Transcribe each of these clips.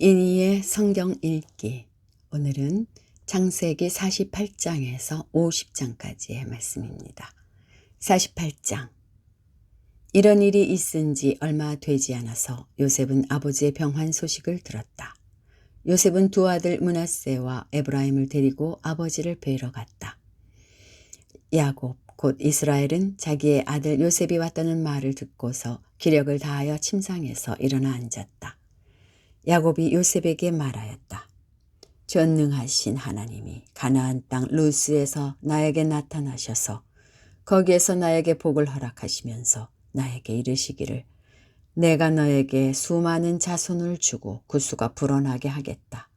이니의 성경 읽기. 오늘은 창세기 48장에서 50장까지의 말씀입니다. 48장. 이런 일이 있은 지 얼마 되지 않아서 요셉은 아버지의 병환 소식을 들었다. 요셉은 두 아들 므낫세와 에브라임을 데리고 아버지를 뵈러 갔다. 야곱 곧 이스라엘은 자기의 아들 요셉이 왔다는 말을 듣고서 기력을 다하여 침상에서 일어나 앉았다. 야곱이 요셉에게 말하였다. 전능하신 하나님이 가나안 땅 루스에서 나에게 나타나셔서 거기에서 나에게 복을 허락하시면서 나에게 이르시기를 내가 너에게 수많은 자손을 주고 그 수가 불어나게 하겠다.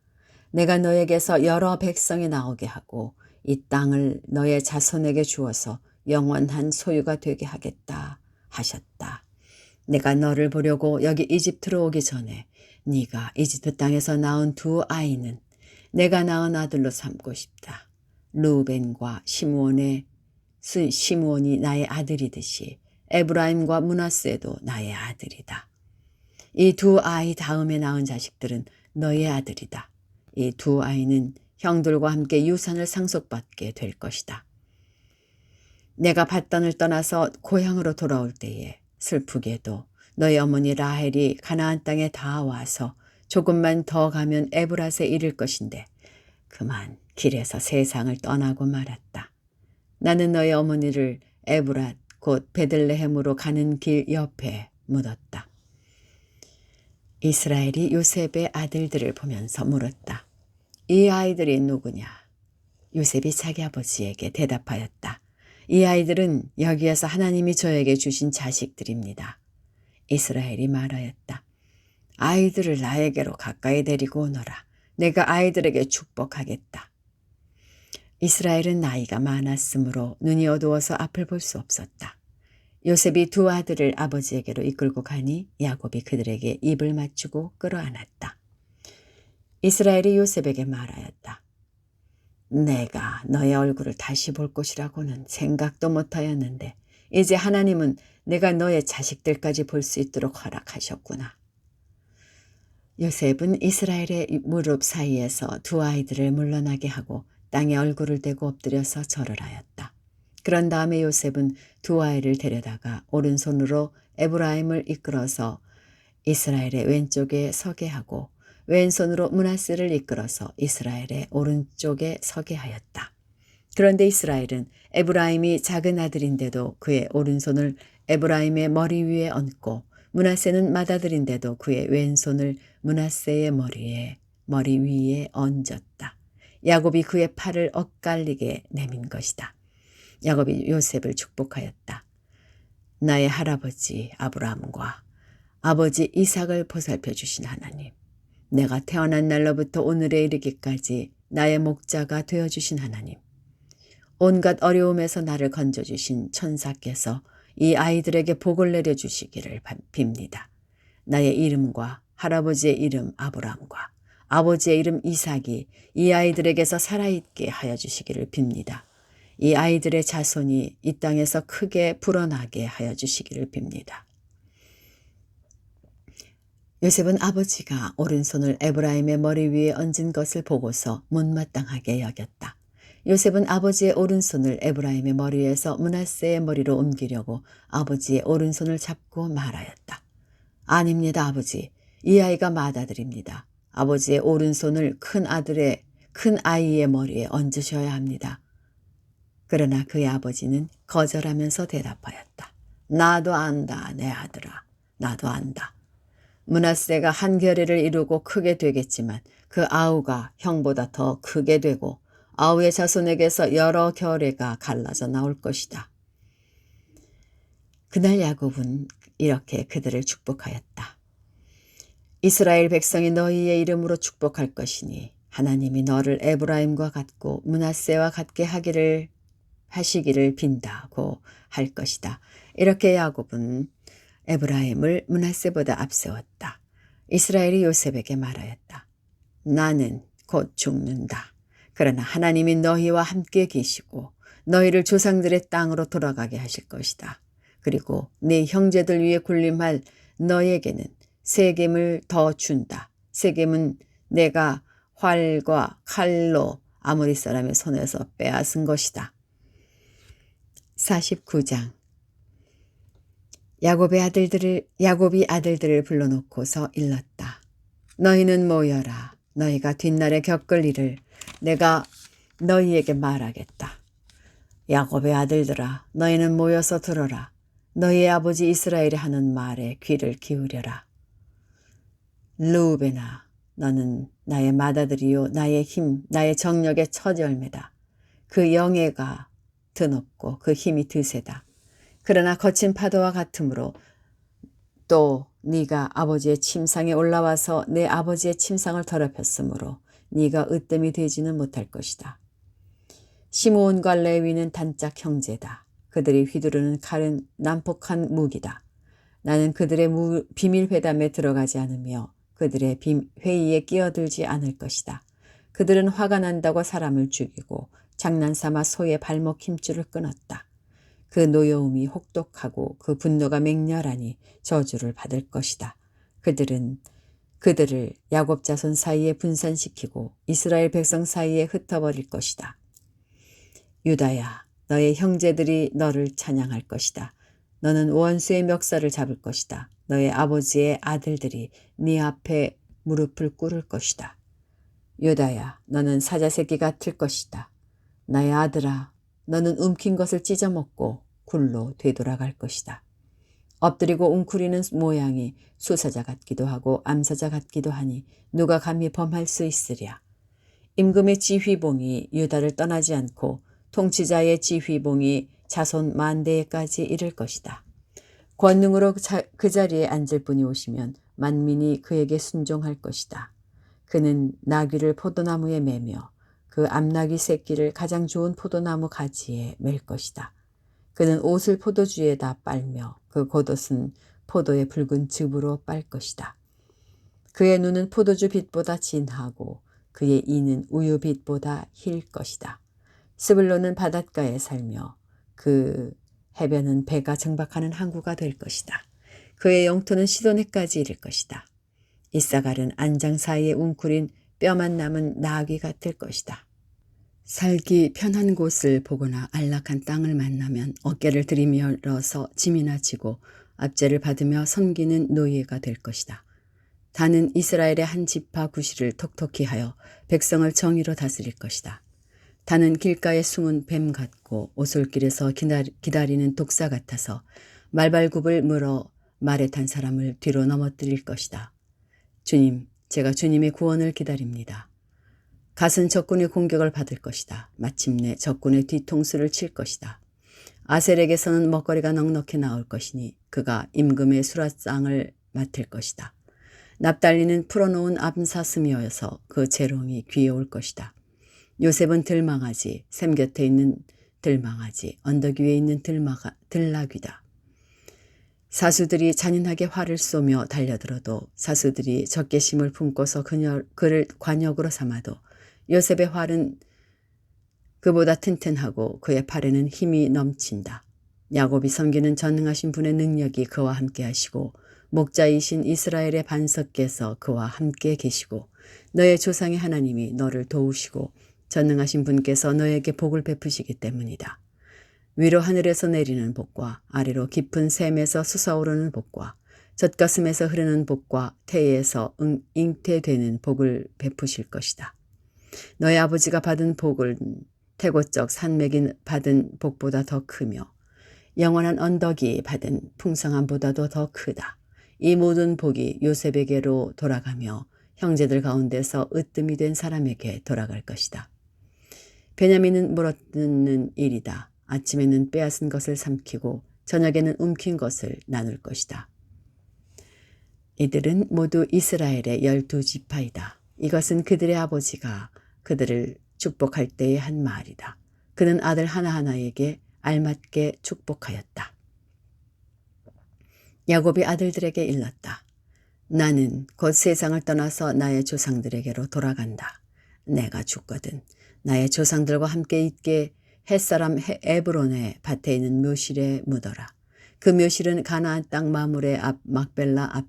내가 너에게서 여러 백성이 나오게 하고 이 땅을 너의 자손에게 주어서 영원한 소유가 되게 하겠다 하셨다. 내가 너를 보려고 여기 이집트로 오기 전에 네가 이집트 땅에서 낳은 두 아이는 내가 낳은 아들로 삼고 싶다. 르우벤과 시므온이 나의 아들이듯이 에브라임과 므낫세도 나의 아들이다. 이 두 아이 다음에 낳은 자식들은 너의 아들이다. 이 두 아이는 형들과 함께 유산을 상속받게 될 것이다. 내가 밧단을 떠나서 고향으로 돌아올 때에 슬프게도 너희 어머니 라헬이 가나안 땅에 다 와서 조금만 더 가면 에브랏에 이를 것인데 그만 길에서 세상을 떠나고 말았다. 나는 너희 어머니를 에브랏 곧 베들레헴으로 가는 길 옆에 묻었다. 이스라엘이 요셉의 아들들을 보면서 물었다. 이 아이들이 누구냐? 요셉이 자기 아버지에게 대답하였다. 이 아이들은 여기에서 하나님이 저에게 주신 자식들입니다. 이스라엘이 말하였다. 아이들을 나에게로 가까이 데리고 오너라. 내가 아이들에게 축복하겠다. 이스라엘은 나이가 많았으므로 눈이 어두워서 앞을 볼 수 없었다. 요셉이 두 아들을 아버지에게로 이끌고 가니 야곱이 그들에게 입을 맞추고 끌어안았다. 이스라엘이 요셉에게 말하였다. 내가 너의 얼굴을 다시 볼 것이라고는 생각도 못하였는데 이제 하나님은 내가 너의 자식들까지 볼 수 있도록 허락하셨구나. 요셉은 이스라엘의 무릎 사이에서 두 아이들을 물러나게 하고 땅에 얼굴을 대고 엎드려서 절을 하였다. 그런 다음에 요셉은 두 아이를 데려다가 오른손으로 에브라임을 이끌어서 이스라엘의 왼쪽에 서게 하고 왼손으로 므낫세를 이끌어서 이스라엘의 오른쪽에 서게 하였다. 그런데 이스라엘은 에브라임이 작은 아들인데도 그의 오른손을 에브라임의 머리 위에 얹고 므낫세는 맏아들인데도 그의 왼손을 므낫세의 머리 위에 얹었다. 야곱이 그의 팔을 엇갈리게 내민 것이다. 야곱이 요셉을 축복하였다. 나의 할아버지 아브라함과 아버지 이삭을 보살펴 주신 하나님, 내가 태어난 날로부터 오늘에 이르기까지 나의 목자가 되어주신 하나님, 온갖 어려움에서 나를 건져주신 천사께서 이 아이들에게 복을 내려주시기를 빕니다. 나의 이름과 할아버지의 이름 아브라함과 아버지의 이름 이삭이 이 아이들에게서 살아있게 하여 주시기를 빕니다. 이 아이들의 자손이 이 땅에서 크게 불어나게 하여 주시기를 빕니다. 요셉은 아버지가 오른손을 에브라임의 머리 위에 얹은 것을 보고서 못마땅하게 여겼다. 요셉은 아버지의 오른손을 에브라임의 머리에서 므낫세의 머리로 옮기려고 아버지의 오른손을 잡고 말하였다. 아닙니다, 아버지. 이 아이가 맏아들입니다. 아버지의 오른손을 큰 아이의 머리에 얹으셔야 합니다. 그러나 그의 아버지는 거절하면서 대답하였다. 나도 안다, 내 아들아. 나도 안다. 므낫세가 한 결의를 이루고 크게 되겠지만 그 아우가 형보다 더 크게 되고 아우의 자손에게서 여러 결의가 갈라져 나올 것이다. 그날 야곱은 이렇게 그들을 축복하였다. 이스라엘 백성이 너희의 이름으로 축복할 것이니 하나님이 너를 에브라임과 같고 므낫세와 같게 하시기를 빈다고 할 것이다. 이렇게 야곱은 에브라임을 므낫세보다 앞세웠다. 이스라엘이 요셉에게 말하였다. 나는 곧 죽는다. 그러나 하나님이 너희와 함께 계시고 너희를 조상들의 땅으로 돌아가게 하실 것이다. 그리고 네 형제들 위에 군림할 너에게는 세겜을 더 준다. 세겜은 내가 활과 칼로 아모리 사람의 손에서 빼앗은 것이다. 49장. 야곱이 아들들을 불러놓고서 일렀다. 너희는 모여라. 너희가 뒷날에 겪을 일을 내가 너희에게 말하겠다. 야곱의 아들들아, 너희는 모여서 들어라. 너희의 아버지 이스라엘이 하는 말에 귀를 기울여라. 르우벤아, 너는 나의 맏아들이요 나의 힘, 나의 정력의 첫 열매다. 그 영예가 드높고 그 힘이 드세다. 그러나 거친 파도와 같으므로 또 네가 아버지의 침상에 올라와서 내 아버지의 침상을 더럽혔으므로 네가 으뜸이 되지는 못할 것이다. 시므온과 레위는 단짝 형제다. 그들이 휘두르는 칼은 난폭한 무기다. 나는 그들의 비밀 회담에 들어가지 않으며 그들의 회의에 끼어들지 않을 것이다. 그들은 화가 난다고 사람을 죽이고 장난삼아 소의 발목 힘줄을 끊었다. 그 노여움이 혹독하고 그 분노가 맹렬하니 저주를 받을 것이다. 그들을 야곱 자손 사이에 분산시키고 이스라엘 백성 사이에 흩어버릴 것이다. 유다야, 너의 형제들이 너를 찬양할 것이다. 너는 원수의 멱살을 잡을 것이다. 너의 아버지의 아들들이 네 앞에 무릎을 꿇을 것이다. 유다야, 너는 사자새끼 같을 것이다. 나의 아들아, 너는 움킨 것을 찢어먹고 굴로 되돌아갈 것이다. 엎드리고 웅크리는 모양이 수사자 같기도 하고 암사자 같기도 하니 누가 감히 범할 수 있으랴. 임금의 지휘봉이 유다를 떠나지 않고 통치자의 지휘봉이 자손 만대에까지 이를 것이다. 권능으로 그 자리에 앉을 분이 오시면 만민이 그에게 순종할 것이다. 그는 나귀를 포도나무에 매며 그 암나귀 새끼를 가장 좋은 포도나무 가지에 맬 것이다. 그는 옷을 포도주에다 빨며 그 겉옷은 포도의 붉은 즙으로 빨 것이다. 그의 눈은 포도주 빛보다 진하고 그의 이는 우유 빛보다 힐 것이다. 스불론은 바닷가에 살며 그 해변은 배가 정박하는 항구가 될 것이다. 그의 영토는 시도네까지 이를 것이다. 이사갈은 안장 사이에 웅크린 뼈만 남은 나귀 같을 것이다. 살기 편한 곳을 보거나 안락한 땅을 만나면 어깨를 들이밀어서 짐이나 지고 압제를 받으며 섬기는 노예가 될 것이다. 다는 이스라엘의 한 지파 구실을 톡톡히 하여 백성을 정의로 다스릴 것이다. 다는 길가에 숨은 뱀 같고 오솔길에서 기다리는 독사 같아서 말발굽을 물어 말에 탄 사람을 뒤로 넘어뜨릴 것이다. 주님, 제가 주님의 구원을 기다립니다. 갓은 적군의 공격을 받을 것이다. 마침내 적군의 뒤통수를 칠 것이다. 아셀에게서는 먹거리가 넉넉히 나올 것이니 그가 임금의 수라상을 맡을 것이다. 납달리는 풀어놓은 암사슴이어서 그 재롱이 귀여울 것이다. 요셉은 들망아지, 샘 곁에 있는 들망아지, 언덕 위에 있는 들나귀다. 사수들이 잔인하게 활을 쏘며 달려들어도 사수들이 적개심을 품고서 그를 관역으로 삼아도 요셉의 활은 그보다 튼튼하고 그의 팔에는 힘이 넘친다. 야곱이 섬기는 전능하신 분의 능력이 그와 함께 하시고 목자이신 이스라엘의 반석께서 그와 함께 계시고 너의 조상의 하나님이 너를 도우시고 전능하신 분께서 너에게 복을 베푸시기 때문이다. 위로 하늘에서 내리는 복과 아래로 깊은 샘에서 솟아오르는 복과 젖가슴에서 흐르는 복과 태에서 잉태되는 복을 베푸실 것이다. 너의 아버지가 받은 복은 태고적 산맥이 받은 복보다 더 크며 영원한 언덕이 받은 풍성함보다도 더 크다. 이 모든 복이 요셉에게로 돌아가며 형제들 가운데서 으뜸이 된 사람에게 돌아갈 것이다. 베냐민은 물어뜯는 일이다. 아침에는 빼앗은 것을 삼키고 저녁에는 움킨 것을 나눌 것이다. 이들은 모두 이스라엘의 12지파이다. 이것은 그들의 아버지가 그들을 축복할 때의 한 말이다. 그는 아들 하나하나에게 알맞게 축복하였다. 야곱이 아들들에게 일렀다. 나는 곧 세상을 떠나서 나의 조상들에게로 돌아간다. 내가 죽거든 나의 조상들과 함께 있게 햇사람 에브론의 밭에 있는 묘실에 묻어라. 그 묘실은 가나안 땅 마물의 앞 막벨라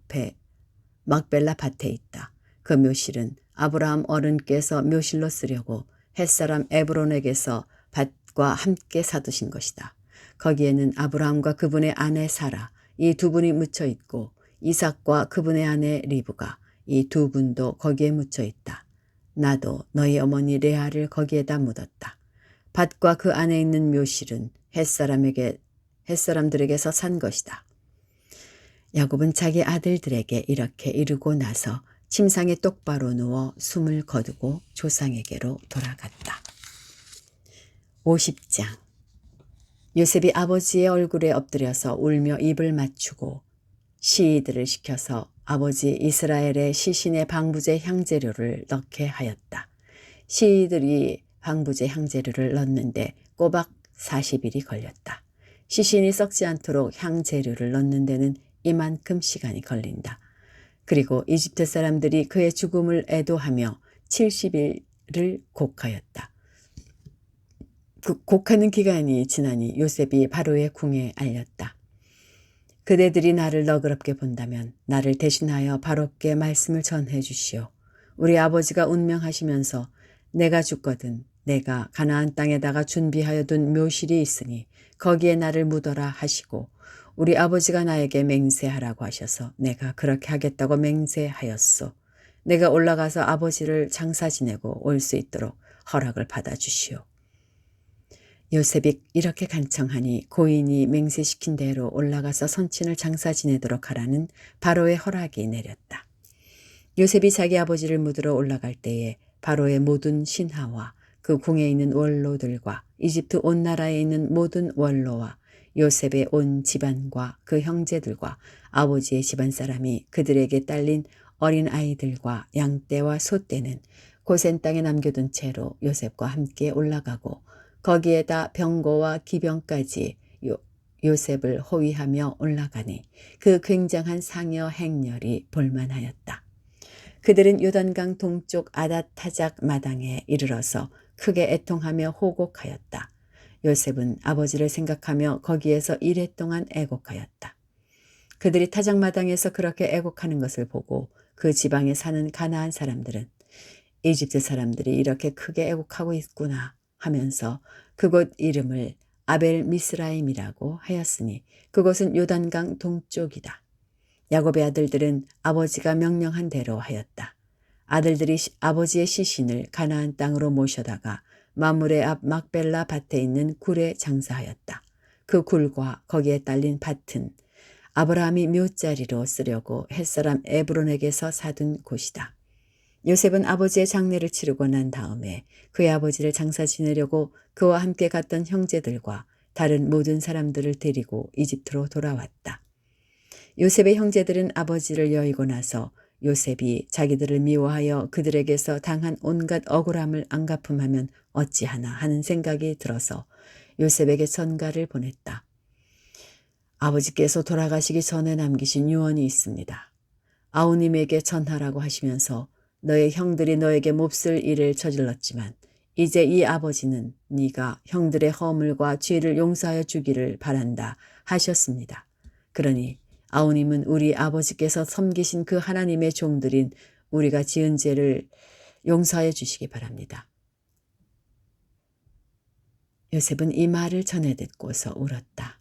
밭에 있다. 그 묘실은 아브라함 어른께서 묘실로 쓰려고 햇사람 에브론에게서 밭과 함께 사두신 것이다. 거기에는 아브라함과 그분의 아내 사라 이 두 분이 묻혀 있고 이삭과 그분의 아내 리브가 이 두 분도 거기에 묻혀 있다. 나도 너희 어머니 레아를 거기에다 묻었다. 밭과 그 안에 있는 묘실은 햇사람들에게서 산 것이다. 야곱은 자기 아들들에게 이렇게 이르고 나서 침상에 똑바로 누워 숨을 거두고 조상에게로 돌아갔다. 50장. 요셉이 아버지의 얼굴에 엎드려서 울며 입을 맞추고 시위들을 시켜서 아버지 이스라엘의 시신의 방부제 향재료를 넣게 하였다. 시위들이 방부제 향재료를 넣는데 꼬박 40일이 걸렸다. 시신이 썩지 않도록 향재료를 넣는 데는 이만큼 시간이 걸린다. 그리고 이집트 사람들이 그의 죽음을 애도하며 70일을 곡하였다. 그 곡하는 기간이 지나니 요셉이 바로의 궁에 알렸다. 그대들이 나를 너그럽게 본다면 나를 대신하여 바로께 말씀을 전해 주시오. 우리 아버지가 운명하시면서 내가 죽거든 내가 가나안 땅에다가 준비하여 둔 묘실이 있으니 거기에 나를 묻어라 하시고 우리 아버지가 나에게 맹세하라고 하셔서 내가 그렇게 하겠다고 맹세하였소. 내가 올라가서 아버지를 장사 지내고 올 수 있도록 허락을 받아주시오. 요셉이 이렇게 간청하니 고인이 맹세시킨 대로 올라가서 선친을 장사 지내도록 하라는 바로의 허락이 내렸다. 요셉이 자기 아버지를 묻으러 올라갈 때에 바로의 모든 신하와 그 궁에 있는 원로들과 이집트 온 나라에 있는 모든 원로와 요셉의 온 집안과 그 형제들과 아버지의 집안 사람이 그들에게 딸린 어린 아이들과 양떼와 소떼는 고센 땅에 남겨둔 채로 요셉과 함께 올라가고 거기에다 병거와 기병까지 요셉을 호위하며 올라가니 그 굉장한 상여 행렬이 볼만하였다. 그들은 요단강 동쪽 아닷타작 마당에 이르러서 크게 애통하며 호곡하였다. 요셉은 아버지를 생각하며 거기에서 이레 동안 애곡하였다. 그들이 타작마당에서 그렇게 애곡하는 것을 보고 그 지방에 사는 가나안 사람들은 이집트 사람들이 이렇게 크게 애곡하고 있구나 하면서 그곳 이름을 아벨 미스라임이라고 하였으니 그곳은 요단강 동쪽이다. 야곱의 아들들은 아버지가 명령한 대로 하였다. 아들들이 아버지의 시신을 가나안 땅으로 모셔다가 마므레 앞 막벨라 밭에 있는 굴에 장사하였다. 그 굴과 거기에 딸린 밭은 아브라함이 묘자리로 쓰려고 햇사람 에브론에게서 사둔 곳이다. 요셉은 아버지의 장례를 치르고 난 다음에 그의 아버지를 장사 지내려고 그와 함께 갔던 형제들과 다른 모든 사람들을 데리고 이집트로 돌아왔다. 요셉의 형제들은 아버지를 여의고 나서 요셉이 자기들을 미워하여 그들에게서 당한 온갖 억울함을 안갚음하면 어찌하나 하는 생각이 들어서 요셉에게 전가를 보냈다. 아버지께서 돌아가시기 전에 남기신 유언이 있습니다. 아우님에게 전하라고 하시면서 너의 형들이 너에게 몹쓸 일을 저질렀지만 이제 이 아버지는 네가 형들의 허물과 죄를 용서하여 주기를 바란다 하셨습니다. 그러니 아우님은 우리 아버지께서 섬기신 그 하나님의 종들인 우리가 지은 죄를 용서하여 주시기 바랍니다. 요셉은 이 말을 전해 듣고서 울었다.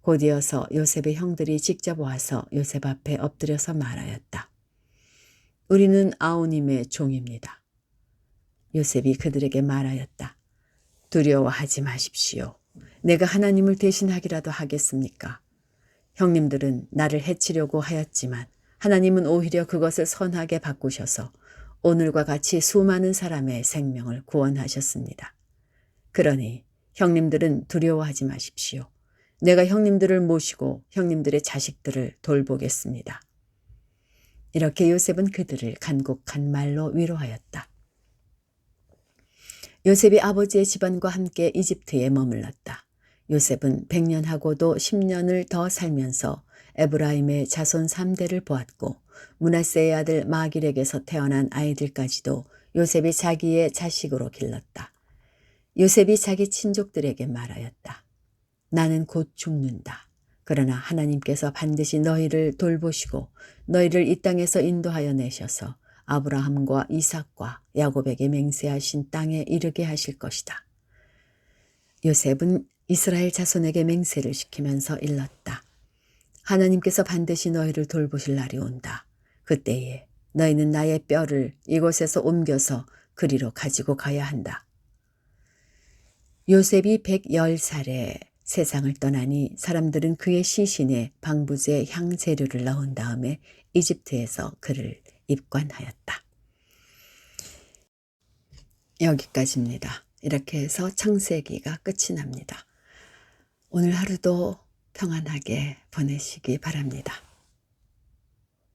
곧이어서 요셉의 형들이 직접 와서 요셉 앞에 엎드려서 말하였다. 우리는 아우님의 종입니다. 요셉이 그들에게 말하였다. 두려워하지 마십시오. 내가 하나님을 대신하기라도 하겠습니까? 형님들은 나를 해치려고 하였지만 하나님은 오히려 그것을 선하게 바꾸셔서 오늘과 같이 수많은 사람의 생명을 구원하셨습니다. 그러니 형님들은 두려워하지 마십시오. 내가 형님들을 모시고 형님들의 자식들을 돌보겠습니다. 이렇게 요셉은 그들을 간곡한 말로 위로하였다. 요셉이 아버지의 집안과 함께 이집트에 머물렀다. 요셉은 100년하고도 10년을 더 살면서 에브라임의 자손 3대를 보았고 므낫세의 아들 마길에게서 태어난 아이들까지도 요셉이 자기의 자식으로 길렀다. 요셉이 자기 친족들에게 말하였다. 나는 곧 죽는다. 그러나 하나님께서 반드시 너희를 돌보시고 너희를 이 땅에서 인도하여 내셔서 아브라함과 이삭과 야곱에게 맹세하신 땅에 이르게 하실 것이다. 요셉은 이스라엘 자손에게 맹세를 시키면서 일렀다. 하나님께서 반드시 너희를 돌보실 날이 온다. 그때에 너희는 나의 뼈를 이곳에서 옮겨서 그리로 가지고 가야 한다. 요셉이 110살에 세상을 떠나니 사람들은 그의 시신에 방부제 향재료를 넣은 다음에 이집트에서 그를 입관하였다. 여기까지입니다. 이렇게 해서 창세기가 끝이 납니다. 오늘 하루도 평안하게 보내시기 바랍니다.